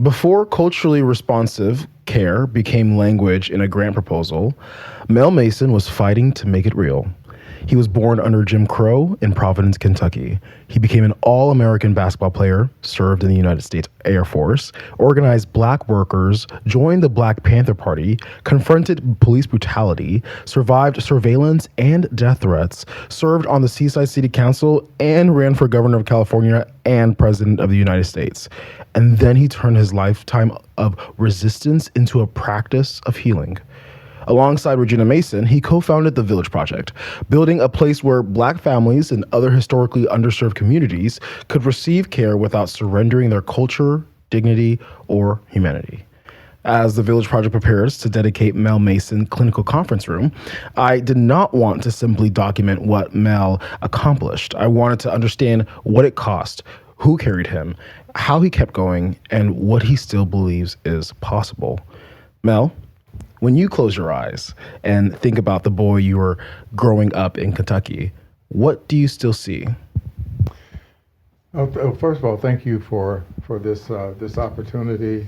Before culturally responsive care became language in a grant proposal, Mel Mason was fighting to make it real. He was born under Jim Crow in Providence, Kentucky. He became an All-American basketball player, served in the United States Air Force, organized black workers, joined the Black Panther Party, confronted police brutality, survived surveillance and death threats, served on the Seaside City Council, and ran for governor of California and president of the United States. And then he turned his lifetime of resistance into a practice of healing. Alongside Regina Mason, he co-founded the Village Project, building a place where black families and other historically underserved communities could receive care without surrendering their culture, dignity, or humanity. As the Village Project prepares to dedicate Mel Mason Clinical Conference Room, I did not want to simply document what Mel accomplished. I wanted to understand what it cost, who carried him, how he kept going, and what he still believes is possible. Mel, when you close your eyes and think about the boy you were growing up in Kentucky, what do you still see? First of all, thank you for this opportunity,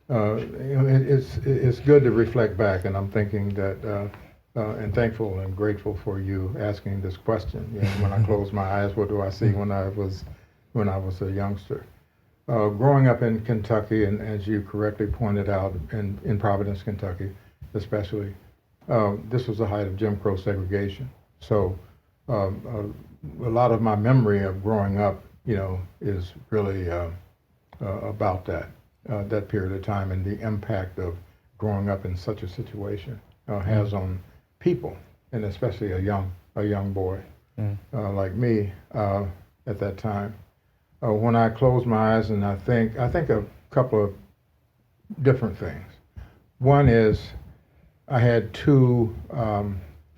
it's good to reflect back, and I'm thinking that and thankful and grateful for you asking this question. You know, when I close my eyes, what do I see when I was a youngster? Growing up in Kentucky, and as you correctly pointed out, in Providence, Kentucky, especially, this was the height of Jim Crow segregation. So a lot of my memory of growing up, you know, is really about that period of time and the impact of growing up in such a situation has on people, and especially a young boy like me at that time. When I close my eyes and I think a couple of different things. One is I had two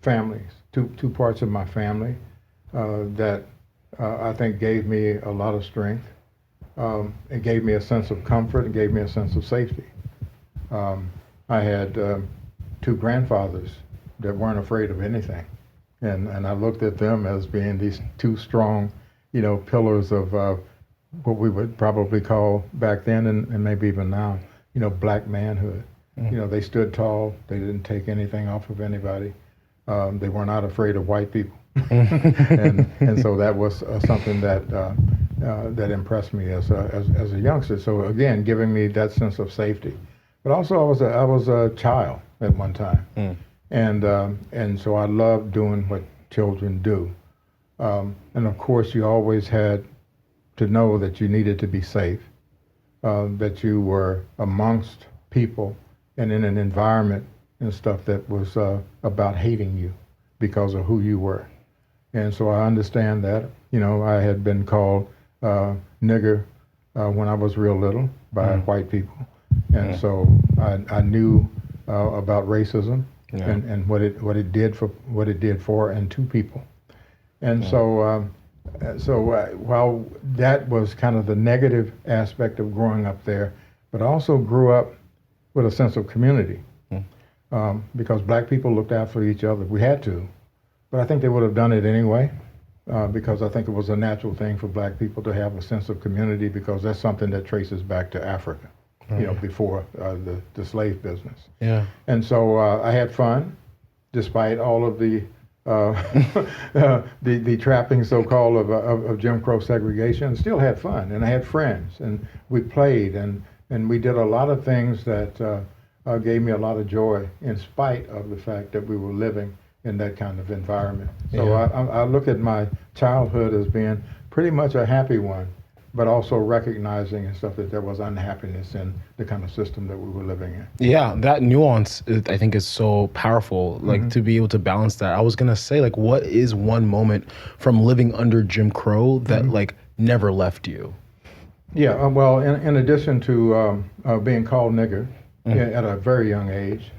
families, two parts of my family that I think gave me a lot of strength. It gave me a sense of comfort and gave me a sense of safety. I had two grandfathers that weren't afraid of anything, and I looked at them as being these two strong, you know, pillars of what we would probably call back then and maybe even now, you know, black manhood. Mm-hmm. You know, they stood tall. They didn't take anything off of anybody. They were not afraid of white people, and so that was something that impressed me as a youngster. So again, giving me that sense of safety. But also, I was a child at one time, and so I loved doing what children do. And of course, you always had to know that you needed to be safe, that you were amongst people and in an environment and stuff that was about hating you because of who you were. And so I understand that. You know, I had been called nigger when I was real little by white people. And so I knew about racism and what it did for and to people. And so while that was kind of the negative aspect of growing up there, but I also grew up with a sense of community because black people looked out for each other. We had to, but I think they would have done it anyway because I think it was a natural thing for black people to have a sense of community because that's something that traces back to Africa, you know, before the slave business. Yeah. And so I had fun despite all of the trappings, so-called, of Jim Crow segregation. Still had fun, and I had friends, and we played, and we did a lot of things that gave me a lot of joy, in spite of the fact that we were living in that kind of environment. So I look at my childhood as being pretty much a happy one, but also recognizing and stuff that there was unhappiness in the kind of system that we were living in. Yeah, that nuance I think is so powerful, like to be able to balance that. I was gonna say, like, what is one moment from living under Jim Crow that like never left you? Yeah, well, in addition to being called nigger at a very young age,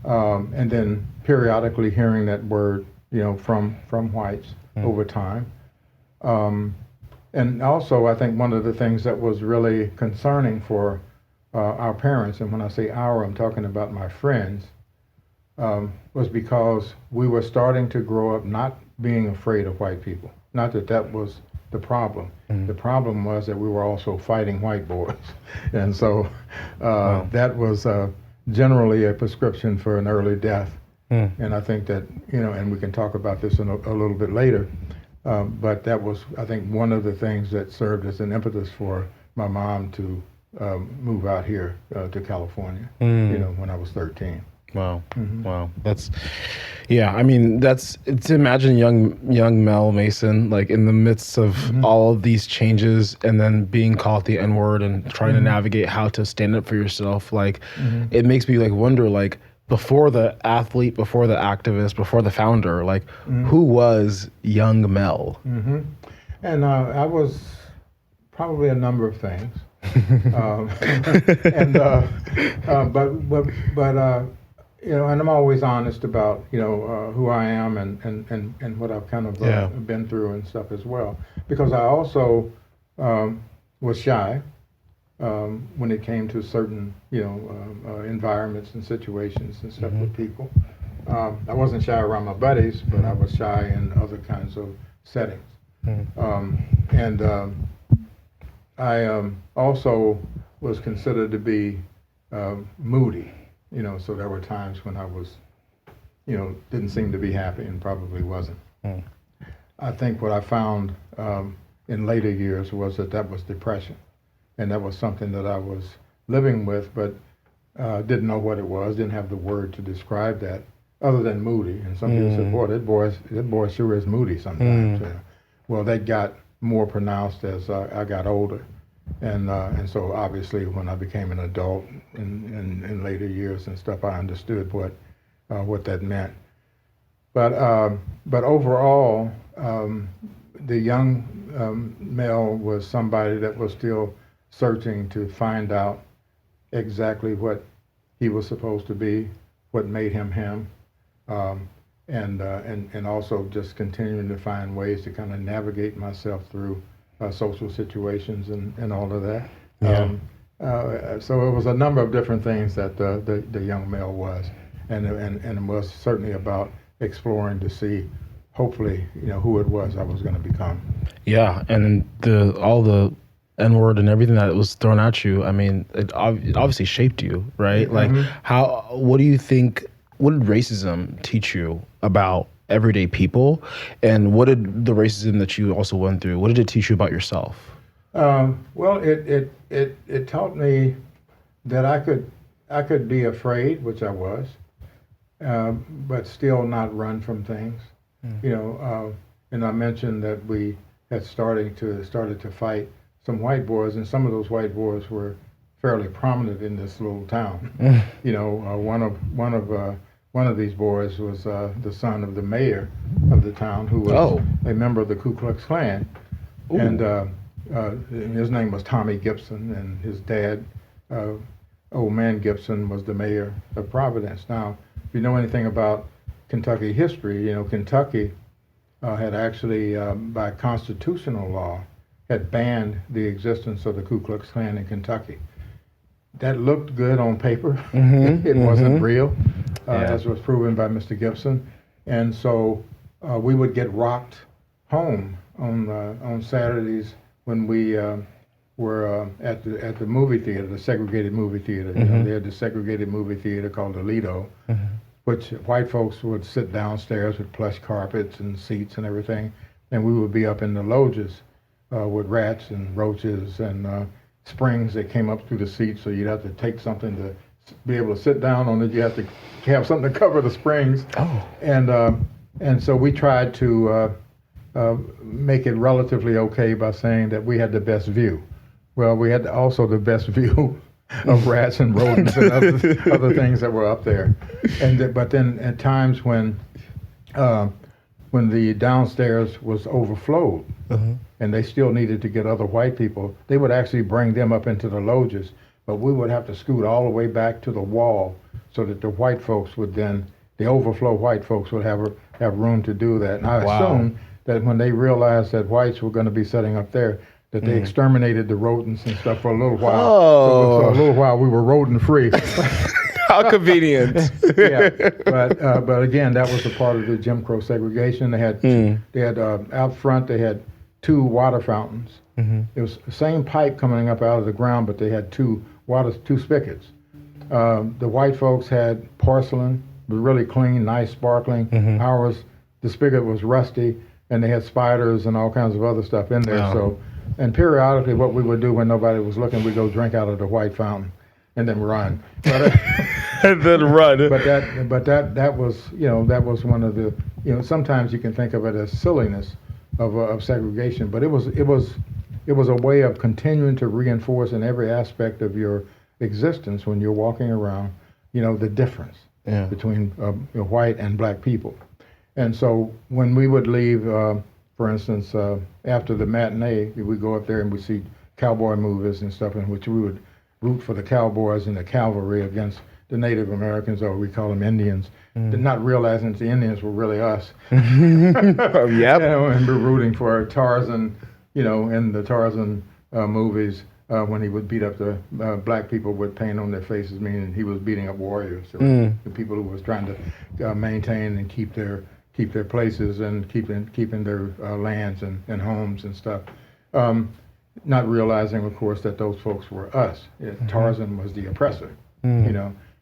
and then periodically hearing that word, you know, from whites over time. And also, I think one of the things that was really concerning for our parents, and when I say our, I'm talking about my friends, was because we were starting to grow up not being afraid of white people. Not that that was the problem. The problem was that we were also fighting white boys, and so that was generally a prescription for an early death. And I think that, and we can talk about this in a little bit later, but that was, I think, one of the things that served as an impetus for my mom to move out here to California, when I was 13. Wow. Wow. To imagine young Mel Mason, like in the midst of all of these changes and then being called the N-word and trying to navigate how to stand up for yourself. Like, it makes me like wonder, like, before the athlete, before the activist, before the founder, like, who was young Mel? And I was probably a number of things. And I'm always honest about, who I am and what I've kind of been through and stuff as well. Because I also was shy when it came to certain, environments and situations and stuff with people. I wasn't shy around my buddies, but I was shy in other kinds of settings. I also was considered to be moody. So there were times when I was, didn't seem to be happy and probably wasn't. I think what I found in later years was that was depression. And that was something that I was living with, but didn't know what it was, didn't have the word to describe that other than moody. And some people said, boy, that boy sure is moody sometimes. Well, that got more pronounced as I got older. And so obviously when I became an adult in later years and stuff, I understood what that meant. But overall, the young Mel was somebody that was still searching to find out exactly what he was supposed to be, what made him him, and also just continuing to find ways to kind of navigate myself through social situations and all of that. So it was a number of different things that the young Mel was, and it was certainly about exploring to see, hopefully, who it was I was going to become. Yeah, and all the N-word and everything that was thrown at you, I mean, it obviously shaped you, right? Like, what do you think, what did racism teach you about everyday people, and what did the racism that you also went through, what did it teach you about yourself? Well, it taught me that I could be afraid, which I was, but still not run from things. And I mentioned that we had started to fight some white boys, and some of those white boys were fairly prominent in this little town. One of these boys was the son of the mayor of the town, who was a member of the Ku Klux Klan. Ooh. And his name was Tommy Gibson, and his dad, Old Man Gibson, was the mayor of Providence. Now, if you know anything about Kentucky history, Kentucky had actually, by constitutional law, had banned the existence of the Ku Klux Klan in Kentucky. That looked good on paper. It wasn't real, as was proven by Mr. Gibson. And so we would get rocked home on Saturdays when we were at the movie theater, the segregated movie theater. They had the segregated movie theater called the Lido, which white folks would sit downstairs with plush carpets and seats and everything, and we would be up in the loges with rats and roaches and springs that came up through the seats, so you'd have to take something to be able to sit down on it. You have to have something to cover the springs. And so we tried to make it relatively okay by saying that we had the best view. Well, we had also the best view of rats and rodents and other things that were up there. But then at times when the downstairs was overflowed, and they still needed to get other white people, they would actually bring them up into the loges, but we would have to scoot all the way back to the wall so that the white folks would then, the overflow white folks would have room to do that. And I assume that when they realized that whites were going to be setting up there, that they exterminated the rodents and stuff for a little while. So a little while we were rodent free. How convenient. But again, that was a part of the Jim Crow segregation. They had out front, they had two water fountains. Mm-hmm. It was the same pipe coming up out of the ground, but they had two spigots. The white folks had porcelain, was really clean, nice, sparkling. Mm-hmm. Ours, the spigot was rusty, and they had spiders and all kinds of other stuff in there. Wow. So, and periodically, what we would do when nobody was looking, we'd go drink out of the white fountain, and then run. But, And then run. but that was, that was one of the, sometimes you can think of it as silliness of segregation, but it was a way of continuing to reinforce in every aspect of your existence when you're walking around, the difference between white and black people. And so when we would leave, for instance, after the matinee, we would go up there and we'd see cowboy movies and stuff in which we would root for the cowboys and the cavalry against the Native Americans, or we call them Indians, not realizing that the Indians were really us. Yep. And we're rooting for Tarzan, in the Tarzan movies, when he would beat up the black people with paint on their faces, meaning he was beating up warriors, the people who was trying to maintain and keep their places and keeping their lands and homes and stuff. Not realizing, of course, that those folks were us. Tarzan was the oppressor,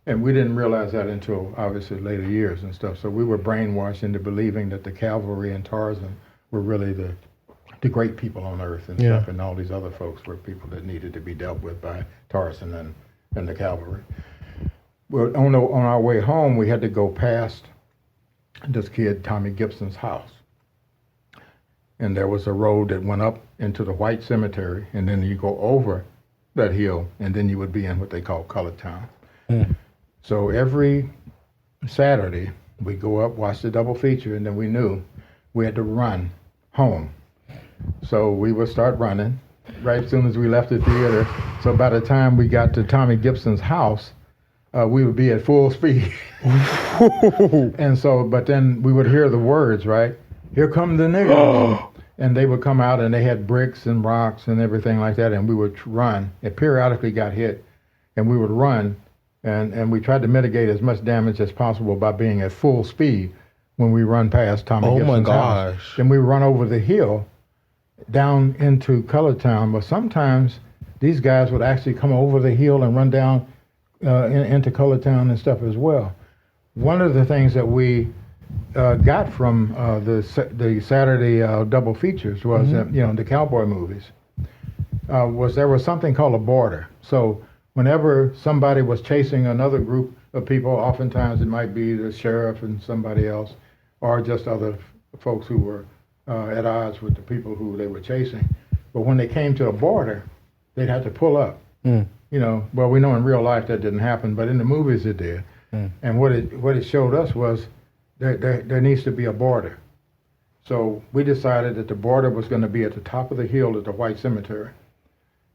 and we didn't realize that until obviously later years and stuff. So we were brainwashed into believing that the cavalry and Tarzan were really the great people on earth and stuff, and all these other folks were people that needed to be dealt with by Tarzan and the cavalry. Well, on our way home, we had to go past this kid Tommy Gibson's house, and there was a road that went up into the white cemetery, and then you go over that hill, and then you would be in what they call Colored Town. So every Saturday, we go up, watch the double feature, and then we knew we had to run home. So we would start running right as soon as we left the theater. So by the time we got to Tommy Gibson's house, we would be at full speed. And so, but then we would hear the words, right? Here come the niggers. And they would come out and they had bricks and rocks and everything like that, and we would run. It periodically got hit, and we would run, and we tried to mitigate as much damage as possible by being at full speed when we run past Tommy Gibson's house. Then we run over the hill down into Colored Town, but sometimes these guys would actually come over the hill and run down into Colored Town and stuff as well. One of the things that we got from the Saturday double features was, the cowboy movies, was there was something called a border. So whenever somebody was chasing another group of people, oftentimes it might be the sheriff and somebody else, or just other folks who were at odds with the people who they were chasing. But when they came to a border, they'd have to pull up. Well, we know in real life that didn't happen, but in the movies it did. And what it showed us was there needs to be a border. So we decided that the border was going to be at the top of the hill at the white cemetery.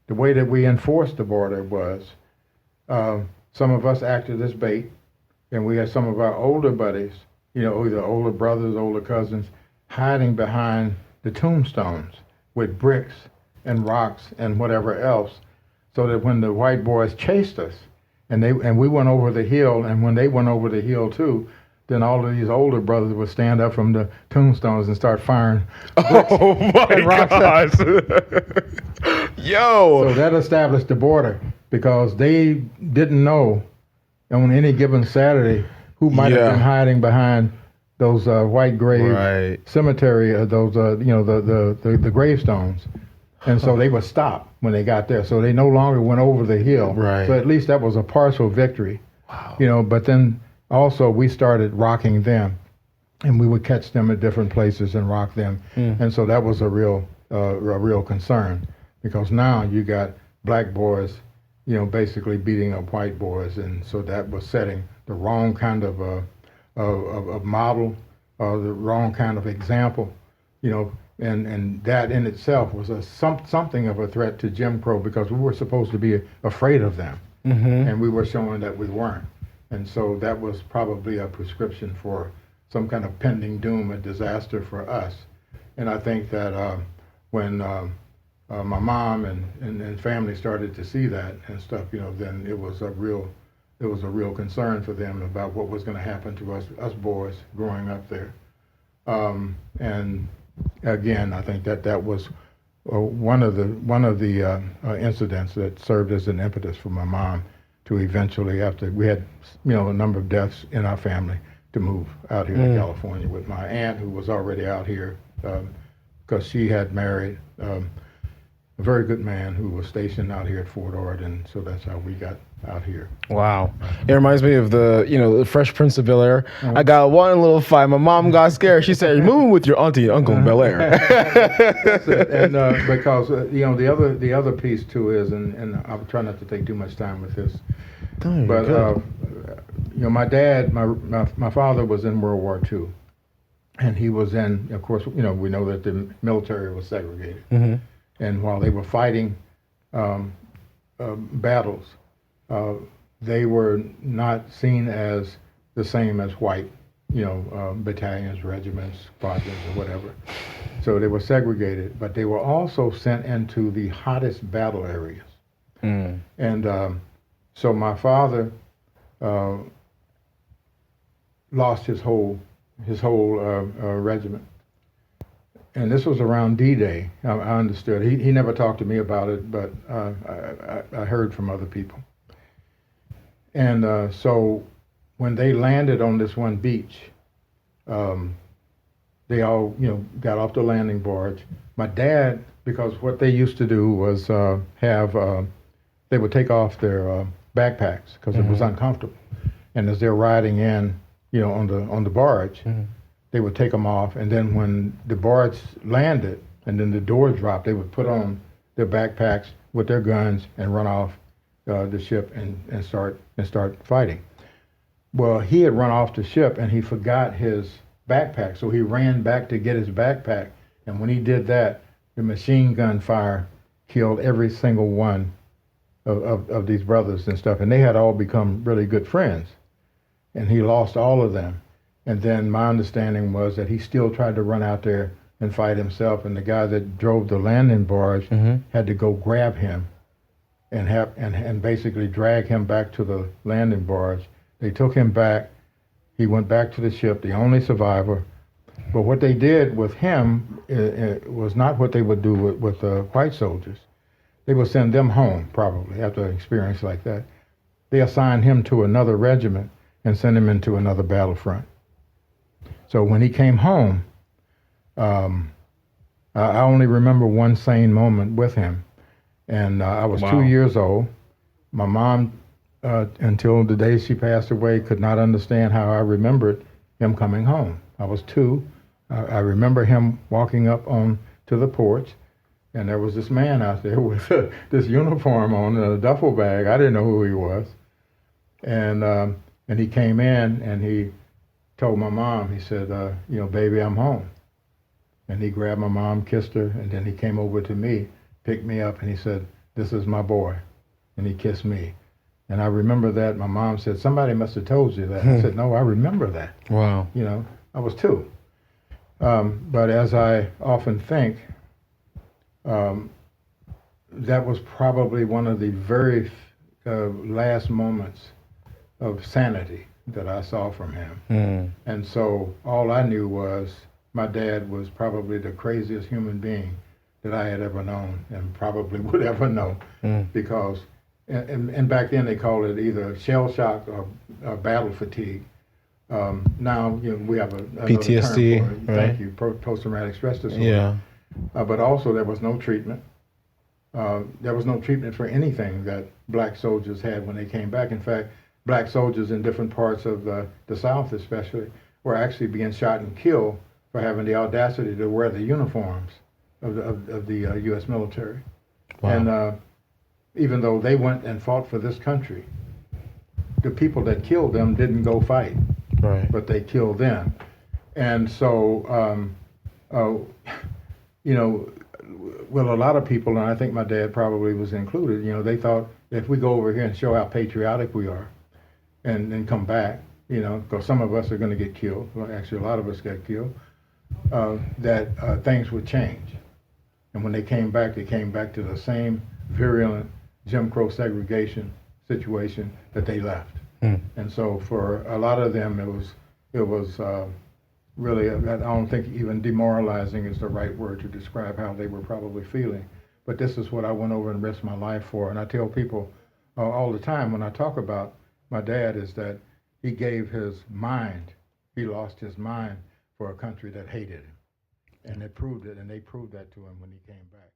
The way that we enforced the border was some of us acted as bait, and we had some of our older buddies, either older brothers, older cousins, hiding behind the tombstones with bricks and rocks and whatever else, so that when the white boys chased us, and we went over the hill, and when they went over the hill too, then all of these older brothers would stand up from the tombstones and start firing bricks and rocks at us. Yo! So that established the border, because they didn't know on any given Saturday who might have been hiding behind those white grave cemetery, the gravestones. And so they would stop when they got there. So they no longer went over the hill. So at least that was a partial victory. Wow. But then also we started rocking them, and we would catch them at different places and rock them. And so that was a real concern, because now you got black boys, basically beating up white boys, and so that was setting the wrong kind of model, the wrong kind of example, and that in itself was something of a threat to Jim Crow, because we were supposed to be afraid of them, and we were showing that we weren't. And so that was probably a prescription for some kind of pending doom and disaster for us. And I think that when my mom and family started to see that and stuff, then it was a real concern for them about what was going to happen to us boys growing up there. And again, I think that was one of the incidents that served as an impetus for my mom to eventually, after we had a number of deaths in our family, to move out here to California with my aunt, who was already out here because she had married a very good man who was stationed out here at Fort Ord, and so that's how we got out here. Wow. It reminds me of the Fresh Prince of Bel-Air. I got one little fight. My mom got scared. She said, "You're moving with your auntie and uncle in Bel-Air." That's it. And because the other piece too is, and I'll try not to take too much time with this, but my dad, my father was in World War II, and he was in, of course, we know that the military was segregated, and while they were fighting battles, they were not seen as the same as white, battalions, regiments, squadrons, or whatever. So they were segregated, but they were also sent into the hottest battle areas. And so my father lost his whole regiment. And this was around D-Day. I understood. He never talked to me about it, but I heard from other people. And so when they landed on this one beach, they all, got off the landing barge. My dad, because what they used to do was they would take off their backpacks because it was uncomfortable. And as they're riding in, on the barge, they would take them off, and then when the barge landed and then the doors dropped, they would put on their backpacks with their guns and run off the ship and start fighting. Well, he had run off the ship and he forgot his backpack, so he ran back to get his backpack. And when he did that, the machine gun fire killed every single one of these brothers and stuff, and they had all become really good friends. And he lost all of them. And then my understanding was that he still tried to run out there and fight himself, and the guy that drove the landing barge had to go grab him and basically drag him back to the landing barge. They took him back. He went back to the ship, the only survivor. But what they did with him was not what they would do with white soldiers. They would send them home, probably, after an experience like that. They assigned him to another regiment and sent him into another battlefront. So when he came home, I only remember one sane moment with him. And I was 2 years old. My mom, until the day she passed away, could not understand how I remembered him coming home. I was 2. I remember him walking up on to the porch, and there was this man out there with this uniform on and a duffel bag. I didn't know who he was. And he came in and he told my mom, he said, baby, I'm home. And he grabbed my mom, kissed her, and then he came over to me, picked me up, and he said, "This is my boy." And he kissed me. And I remember that. My mom said, "Somebody must have told you that." I said, "No, I remember that." Wow. I was 2. But as I often think, that was probably one of the very last moments of sanity that I saw from him. And so all I knew was my dad was probably the craziest human being that I had ever known and probably would ever know, because and back then they called it either shell shock or battle fatigue. Now we have another PTSD, term for it. Thank you, post-traumatic stress disorder. Yeah. But also there was no treatment. There was no treatment for anything that black soldiers had when they came back. In fact, black soldiers in different parts of the South especially were actually being shot and killed for having the audacity to wear the uniforms of the U.S. military. Wow. And even though they went and fought for this country, the people that killed them didn't go fight, but they killed them. And so, well, a lot of people, and I think my dad probably was included, they thought if we go over here and show how patriotic we are and then come back, because some of us are going to get killed, well, actually a lot of us got killed, that things would change. And when they came back to the same virulent Jim Crow segregation situation that they left. And so for a lot of them, it was really, I don't think even demoralizing is the right word to describe how they were probably feeling. But this is what I went over and risked my life for. And I tell people all the time when I talk about my dad is that he gave his mind, he lost his mind for a country that hated him. And they proved it, and they proved that to him when he came back.